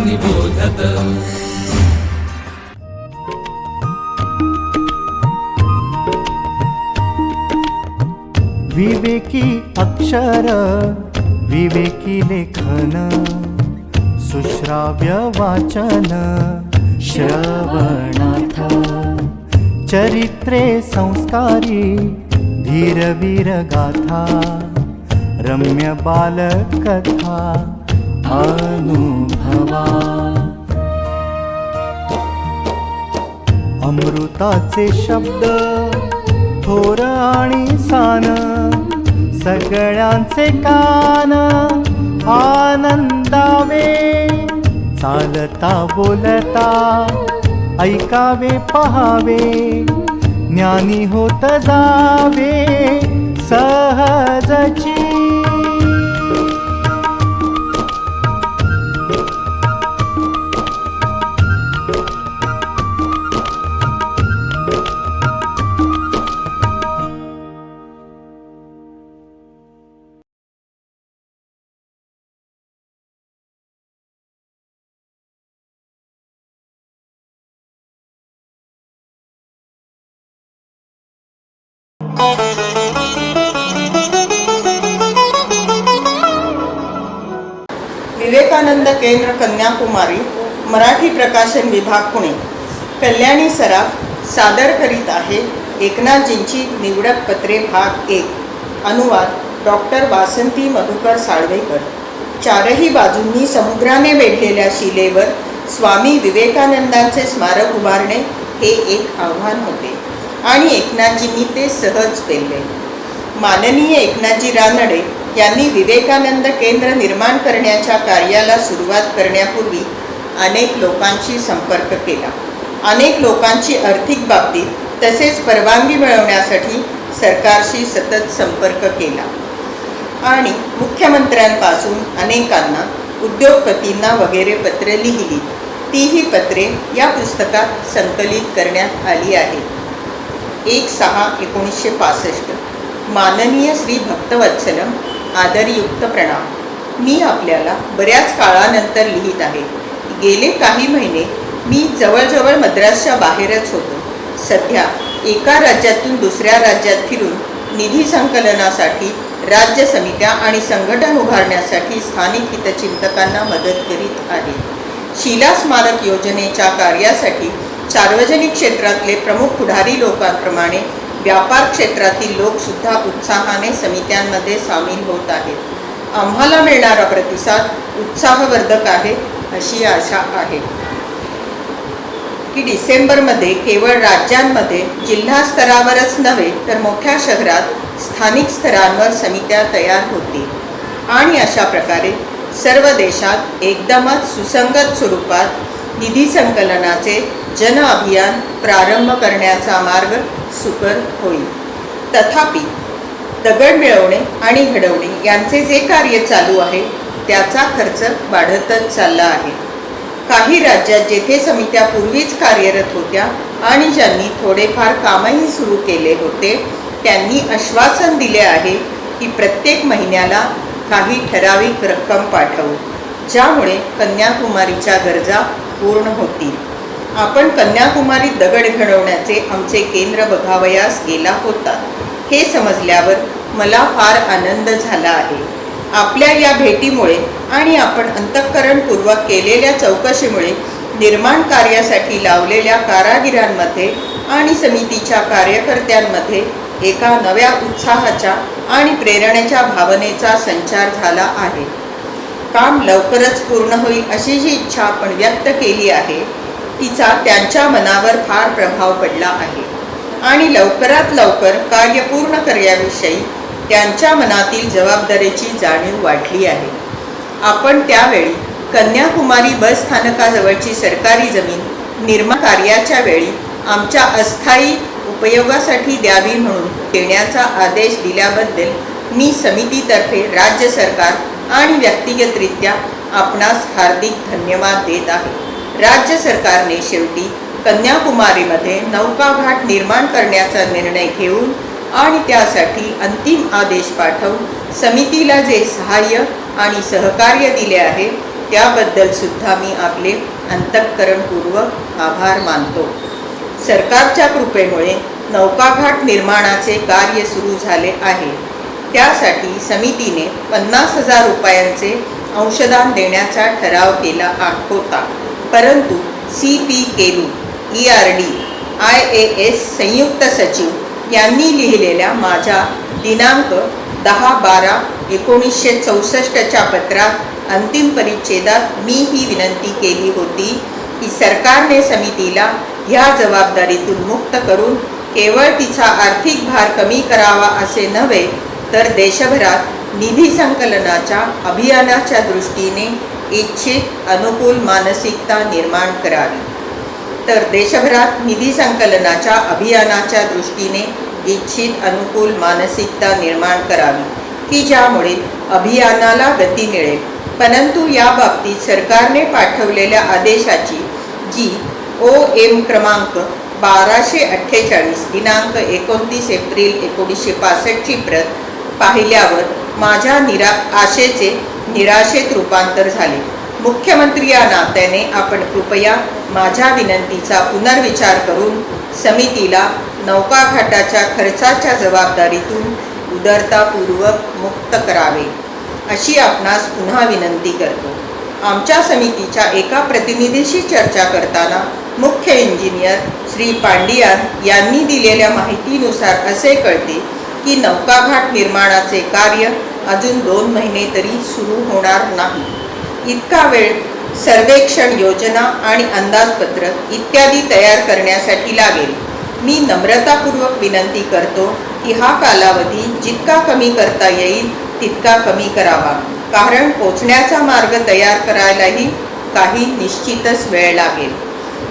निबोधत। विवेकी अक्षर विवेकी लेखन सुश्राव्य वाचन श्रवणार्थ चरित्रे संस्कारी धीरवीर गाथा रम्य बालकथा अनुभवा अमृताचे शब्द थोर आणि सान सगळ्यांचे कान आनंदावे चालता बोलता ऐकावे पहावे ज्ञानी होत जावे सहजची। विवेकानंद केंद्र कन्याकुमारी मराठी प्रकाशन विभाग पुणे कल्याणी सराफ सादर करीत आहे एकनाथजींची निवडक पत्रे भाग 1। अनुवाद डॉक्टर वासंती मधुकर साळवेकर। चारही बाजूंनी समुद्राने वेढलेल्या शिलेवर स्वामी विवेकानंदांचे स्मारक उभारणे हे एक आव्हान होते आणि एकनाथजींनी ते सहज पेलले। माननीय एकनाथजी रानडे यांनी विवेकानंद केंद्र निर्माण करण्याच्या कार्याला सुरुवात करण्यापूर्वी अनेक लोकांशी संपर्क केला। अनेक लोकांची आर्थिक बाबतीत तसेच परवानगी मिळवण्यासाठी सरकारशी सतत संपर्क केला आणि मुख्यमंत्र्यांपासून अनेकांना उद्योगपतींना वगैरे पत्रे लिहिली। तीही पत्रे या पुस्तकात संकलित करण्यात आली आहेत। 1/6/1965 माननीय श्री भक्तवत्सलम आदरयुक्त प्रणाम। मी आपल्याला बऱ्याच काळानंतर लिहित आहे। गेले काही महिने मी जवळजवळ मद्रासच्या बाहेरच होतो। सध्या एका राज्यातून दुसऱ्या राज्यात फिरून निधी संकलनासाठी राज्य समित्या आणि संघटन उभारण्यासाठी स्थानिक हितचिंतकांना मदत करीत आहे। शिला स्मारक योजनेच्या कार्यासाठी सार्वजनिक क्षेत्रातले प्रमुख पुढारी लोकांप्रमाणे व्यापार क्षेत्रातील लोकसुद्धा उत्साहाने समित्यांमध्ये सामील होत आहेत। आम्हाला मिळणारा प्रतिसाद उत्साहवर्धक आहे अशी आशा आहे की डिसेंबरमध्ये केवळ राज्यांमध्ये जिल्हा स्तरावरच नव्हे तर मोठ्या शहरात स्थानिक स्तरांवर समित्या तयार होतील आणि अशा प्रकारे सर्व देशात एकदमच सुसंगत स्वरूपात निधी संकलनाचे जन अभियान प्रारंभ करण्याचा मार्ग सुकर होईल। तथापि दगड मिळवणे आणि घडवणे यांचे जे कार्य चालू आहे त्याचा खर्च वाढतच चालला आहे। काही राज्यात जेथे समित्या पूर्वीच कार्यरत होत्या आणि ज्यांनी थोडेफार कामही सुरू केले होते त्यांनी आश्वासन दिले आहे की प्रत्येक महिन्याला काही ठराविक रक्कम पाठवू, ज्यामुळे कन्याकुमारीच्या गरजा पूर्ण होतील। आपण कन्याकुमारीत दगड घडवण्याचे आमचे केंद्र बघावयास गेला होता हे समजल्यावर मला फार आनंद झाला आहे। आपल्या या भेटीमुळे आणि आपण अंतःकरणपूर्वक केलेल्या चौकशीमुळे निर्माण कार्यासाठी लावलेल्या कारागिरांमध्ये आणि समितीच्या कार्यकर्त्यांमध्ये एका नव्या उत्साहाच्या आणि प्रेरणेच्या भावनेचा संचार झाला आहे। काम लवकरच पूर्ण होईल अशी जी इच्छा आपण व्यक्त केली आहे तिचा त्यांच्या मनावर फार प्रभाव पडला आहे आणि लवकरात लवकर कार्य पूर्ण करण्याविषयी त्यांच्या मनातील जबाबदारीची जाणीव वाढली आहे। आपण त्यावेळी कन्याकुमारी बस स्थानकाजवळची सरकारी जमीन निर्माण कार्याच्या वेळी आमच्या अस्थायी उपयोगासाठी द्यावी म्हणून देण्याचा आदेश दिल्याबद्दल मी समितीतर्फे राज्य सरकार आणि व्यक्तिगतरित्या आपणास हार्दिक धन्यवाद देत आहे। राज्य सरकारने शेवटी कन्याकुमारीमध्ये नौकाघाट निर्माण करण्याचा निर्णय घेऊन आणि त्यासाठी अंतिम आदेश पाठवून समितीला जे सहाय्य आणि सहकार्य दिले आहे त्याबद्दल सुद्धा मी आपले अंतःकरणपूर्वक आभार मानतो. सरकारच्या कृपेमुळे नौकाघाट निर्माणाचे कार्य सुरू झाले आहे. त्यासाठी समितीने 50,000 रुपयांचे अंशदान देण्याचा ठराव केला होता. परंतु CP केलू, ERD, IAS संयुक्त सचिव यांनी लिहिलेल्या माझ्या दिनांक 10/12/1964च्या पत्रात अंतिम परिच्छेदात मी ही विनंती केली होती की सरकारने समितीला ह्या जबाबदारीतून मुक्त करून केवळ तिचा आर्थिक भार कमी करावा असे नव्हे, तर देशभरात निधी संकलनाच्या अभियानाच्या दृष्टीने इच्छित अनुकूल मानसिकता निर्माण करावी. तर देशभरात निधी संकलनाच्या अभियानाच्या दृष्टीने इच्छित अनुकूल मानसिकता निर्माण करावी की ज्यामुळे अभियानाला गती मिळेल. परंतु या बाबतीत सरकारने पाठवलेल्या आदेशाची जी OM क्रमांक 1248 दिनांक 29 एप्रिल 1965ची प्रत पाहिल्यावर माझ्या आशेचे निराशेत रूपांतर झाले. मुख्यमंत्री या नात्याने आपण कृपया माझ्या विनंतीचा पुनर्विचार करून समितीला नौकाघाटाच्या खर्चाच्या जबाबदारीतून उदारतापूर्वक मुक्त करावे अशी आपणास पुन्हा विनंती करतो. आमच्या समितीच्या एका प्रतिनिधीशी चर्चा करताना मुख्य इंजिनियर श्री पांडियान यांनी दिलेल्या माहितीनुसार असे कळते की नौकाघाट निर्माणाचे कार्य अजून 2 महिने तरी सुरू होणार नाही. इतका वेळ सर्वेक्षण, योजना आणि अंदाजपत्रक इत्यादी तयार करण्यासाठी लागेल. मी नम्रतापूर्वक विनंती करतो की हा कालावधी जितका कमी करता येईल तितका कमी करावा, कारण पोचण्याचा मार्ग तयार करायलाही काही निश्चितच वेळ लागेल.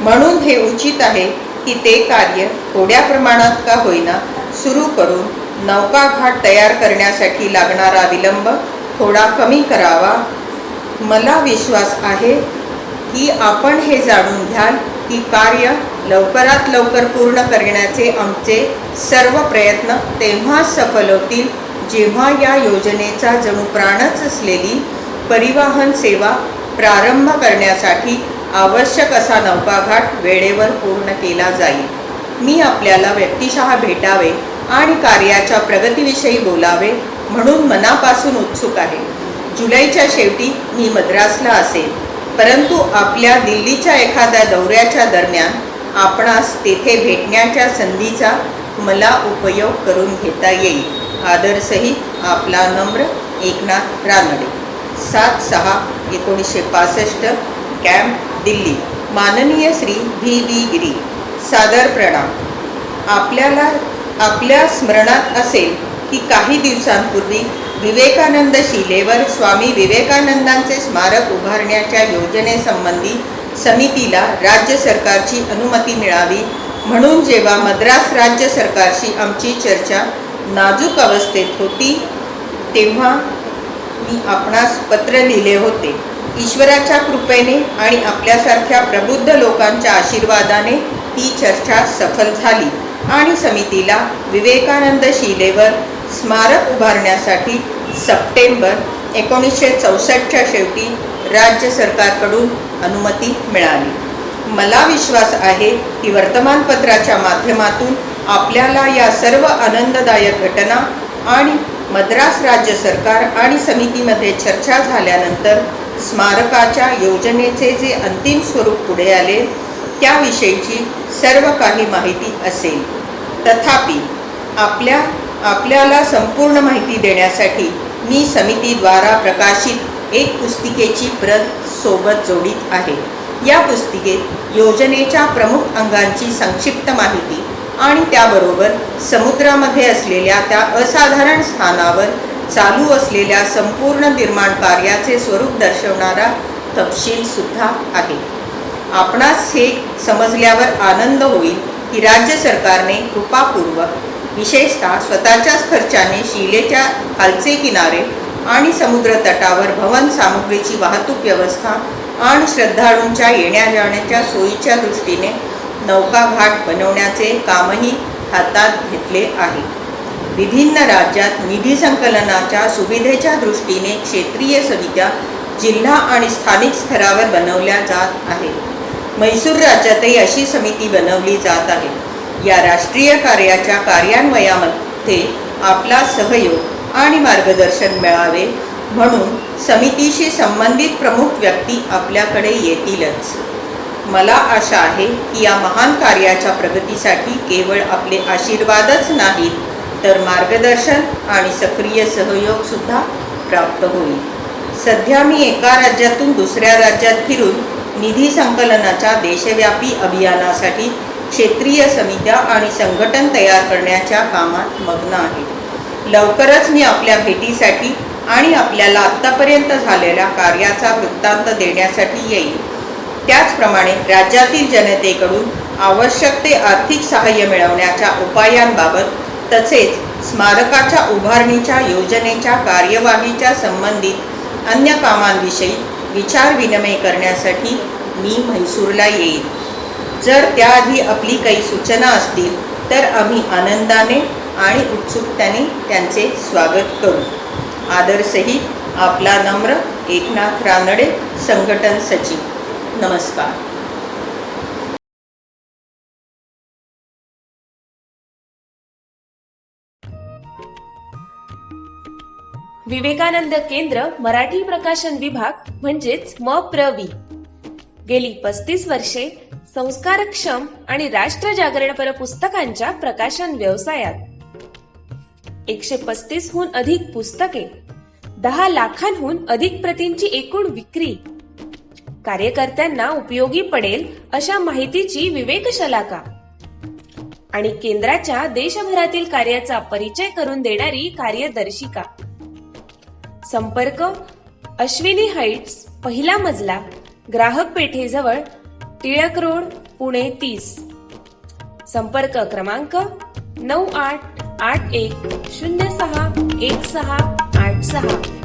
म्हणून हे उचित आहे की ते कार्य थोड्या प्रमाणात का होईना सुरू करून नौकाघाट तयार करण्यासाठी लागणारा विलंब थोडा कमी करावा. मला विश्वास आहे की आपण हे जाणून घ्याल की कार्य लवकरात लवकर पूर्ण करण्याचे आमचे सर्व प्रयत्न तेव्हाच सफल होतील जेव्हा या योजनेचा जणू प्राणच असलेली परिवहन सेवा प्रारंभ करण्यासाठी आवश्यक असा नौकाघाट वेळेवर पूर्ण केला जाईल. मी आपल्याला व्यक्तिशः भेटावे आणि कार्याच्या प्रगतीविषयी बोलावे म्हणून मनापासून उत्सुक आहे. जुलैच्या शेवटी मी मद्रासला असेल, परंतु आपल्या दिल्लीच्या एखाद्या दौऱ्याच्या दरम्यान आपणास तेथे भेटण्याच्या संधीचा मला उपयोग करून घेता येईल. आदरसहित आपला नम्र एकनाथ रानडे. 7/6/1965 कॅम्प, दिल्ली. माननीय श्री V.V. गिरी. सादर प्रणाम. आपल्या स्मरणात असेल की काही दिवसांपूर्वी विवेकानंद शिलेवर स्वामी विवेकानंदांचे स्मारक उभारण्याच्या योजनेसंबंधी समितीला राज्य सरकारची अनुमती मिळावी म्हणून जेव्हा मद्रास राज्य सरकारशी आमची चर्चा नाजूक अवस्थेत होती तेव्हा मी आपणास पत्र लिहिले होते. ईश्वराच्या कृपेने आणि आपल्यासारख्या प्रबुद्ध लोकांच्या आशीर्वादाने ही चर्चा सफल झाली आणि समितीला विवेकानंद शिलेवर स्मारक उभारण्यासाठी सप्टेंबर 1964च्या शेवटी राज्य सरकारकडून अनुमती मिळाली. मला विश्वास आहे की वर्तमानपत्राच्या माध्यमातून आपल्याला या सर्व आनंददायक घटना आणि मद्रास राज्य सरकार आणि समितीमध्ये चर्चा झाल्यानंतर स्मारकाच्या योजनेचे जे अंतिम स्वरूप पुढे आले त्याविषयीची सर्व काही माहिती असेल. तथापि आपल्याला संपूर्ण माहिती देण्यासाठी मी समितीद्वारा प्रकाशित एक पुस्तिकेची प्रत सोबत जोडीत आहे. या पुस्तिकेत योजनेच्या प्रमुख अंगांची संक्षिप्त माहिती आणि त्याबरोबर समुद्रामध्ये असलेल्या त्या असाधारण स्थानावर चालू असलेल्या संपूर्ण निर्माण कार्याचे स्वरूप दर्शवणारा तपशील सुद्धा आहे. आपणास हे समजल्यावर आनंद होईल की राज्य सरकारने कृपापूर्वक विशेषतः स्वतःच्याच खर्चाने शिलेच्या खालचे किनारे आणि समुद्र तटावर भवन सामुग्रीची वाहतूक व्यवस्था आणि श्रद्धाळूंच्या येण्या जाण्याच्या सोयीच्या दृष्टीने नौकाघाट बनवण्याचे कामही हातात घेतले आहे. विभिन्न राज्यात निधी संकलनाच्या सुविधेच्या दृष्टीने क्षेत्रीय समित्या जिल्हा आणि स्थानिक स्तरावर बनवल्या जात आहेत. म्हैसूर राज्यातही अशी समिती बनवली जात आहे. या राष्ट्रीय कार्याच्या कार्यान्वयामध्ये आपला सहयोग आणि मार्गदर्शन मिळावे म्हणून समितीशी संबंधित प्रमुख व्यक्ती आपल्याकडे येतीलच. मला आशा आहे की या महान कार्याच्या प्रगतीसाठी केवळ आपले आशीर्वादच नाहीत तर मार्गदर्शन आणि सक्रिय सहयोग सुद्धा प्राप्त होईल. सध्या मी एका राज्यातून दुसऱ्या राज्यात फिरून निधी संकलनाच्या देशव्यापी अभियानासाठी क्षेत्रीय समित्या आणि संघटन तयार करण्याच्या कामात मग्न आहे. लवकरच मी आपल्या भेटीसाठी आणि आपल्याला आत्तापर्यंत झालेल्या कार्याचा वृत्तांत देण्यासाठी येईल. त्याचप्रमाणे राज्यातील जनतेकडून आवश्यक ते आर्थिक सहाय्य मिळवण्याच्या उपायांबाबत तसेच स्मारकाच्या उभारणीच्या योजनेच्या कार्यवाहीच्या संबंधित अन्य कामांविषयी विचारविनिमय करण्यासाठी मी म्हैसूरला येईल. जर त्याआधी आपली काही सूचना असतील तर आम्ही आनंदाने आणि उत्सुकतेने त्यांचे स्वागत करू. आदरसहित आपला नम्र एकनाथ रानडे, संघटन सचिव. नमस्कार. विवेकानंद केंद्र मराठी प्रकाशन विभाग म्हणजेच MPRV गेली 35 वर्षे संस्कारक्षम आणि राष्ट्रजागरणपर पुस्तकांच्या प्रकाशन व्यवसायात 135 हून अधिक पुस्तके, 10 लाखांहून अधिक प्रतींची एकूण विक्री, कार्यकर्त्यांना उपयोगी पडेल अशा माहितीची विवेकशलाका आणि केंद्राच्या देशभरातील कार्याचा परिचय करून देणारी कार्यदर्शिका. संपर्क अश्विनी हाईट्स, पहिला मजला, ग्राहक पेठेजवळ, टिळक रोड, पुणे 30. संपर्क क्रमांक 9881061686.